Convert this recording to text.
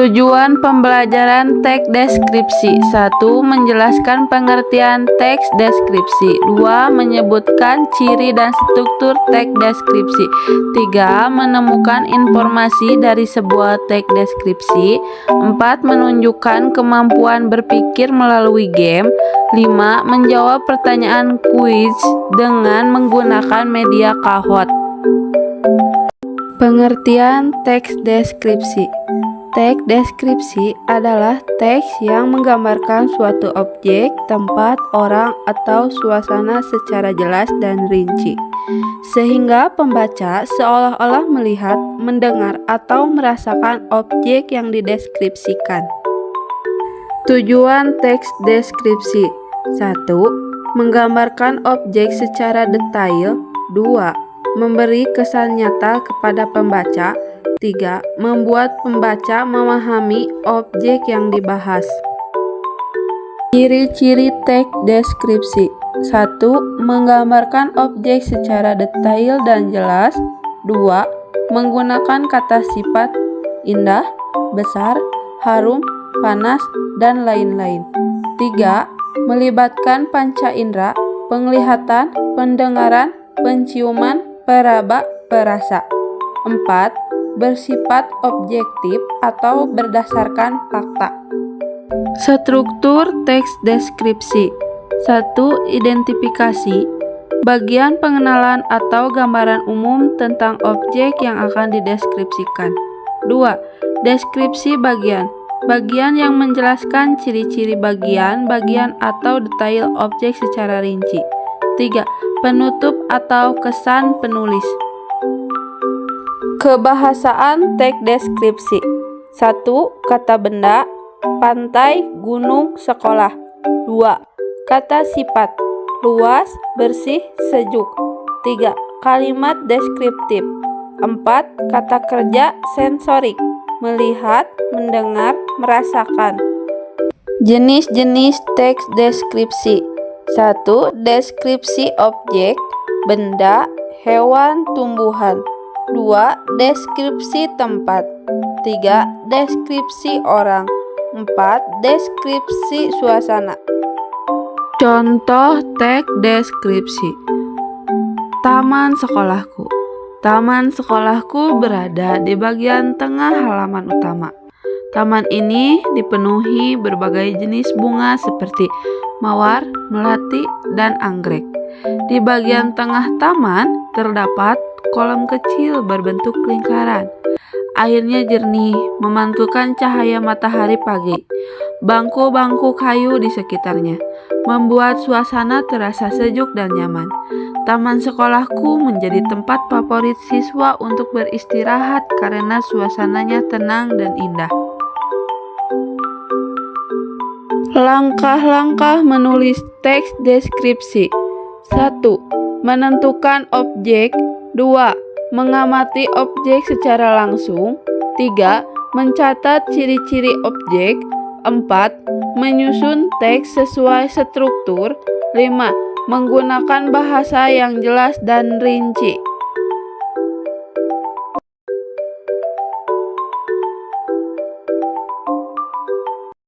Tujuan pembelajaran teks deskripsi. 1. Menjelaskan pengertian teks deskripsi. 2. Menyebutkan ciri dan struktur teks deskripsi. 3. Menemukan informasi dari sebuah teks deskripsi. 4. Menunjukkan kemampuan berpikir melalui game. 5. Menjawab pertanyaan kuis dengan menggunakan media Kahoot. Pengertian teks deskripsi. Teks deskripsi adalah teks yang menggambarkan suatu objek, tempat, orang, atau suasana secara jelas dan rinci, sehingga pembaca seolah-olah melihat, mendengar, atau merasakan objek yang dideskripsikan. Tujuan teks deskripsi. 1. Menggambarkan objek secara detail. 2. Memberi kesan nyata kepada pembaca. 3. Membuat pembaca memahami objek yang dibahas. Ciri-ciri teks deskripsi. 1. Menggambarkan objek secara detail dan jelas. 2. Menggunakan kata sifat indah, besar, harum, panas, dan lain-lain. 3. Melibatkan panca indera, penglihatan, pendengaran, penciuman, peraba, perasa. 4. Bersifat objektif atau berdasarkan fakta. Struktur teks deskripsi. 1. Identifikasi. Bagian pengenalan atau gambaran umum tentang objek yang akan dideskripsikan. 2. Deskripsi bagian. Bagian yang menjelaskan ciri-ciri bagian atau detail objek secara rinci. 3. Penutup atau kesan penulis. Kebahasaan teks deskripsi. 1. Kata benda, pantai, gunung, sekolah. 2. Kata sifat, luas, bersih, sejuk. 3. Kalimat deskriptif. 4. Kata kerja sensorik, melihat, mendengar, merasakan. Jenis-jenis teks deskripsi. 1. Deskripsi objek, benda, hewan, tumbuhan. 2. Deskripsi tempat. 3. Deskripsi orang. 4. Deskripsi suasana. Contoh teks deskripsi. Taman sekolahku. Taman sekolahku berada di bagian tengah halaman utama. Taman ini dipenuhi berbagai jenis bunga seperti mawar, melati, dan anggrek. Di bagian tengah taman terdapat kolam kecil berbentuk lingkaran. Airnya jernih, memantulkan cahaya matahari pagi. Bangku-bangku kayu di sekitarnya membuat suasana terasa sejuk dan nyaman. Taman sekolahku menjadi tempat favorit siswa untuk beristirahat karena suasananya tenang dan indah. Langkah-langkah menulis teks deskripsi. 1. Menentukan objek. 2. Mengamati objek secara langsung. 3. Mencatat ciri-ciri objek. 4. Menyusun teks sesuai struktur. 5. Menggunakan bahasa yang jelas dan rinci.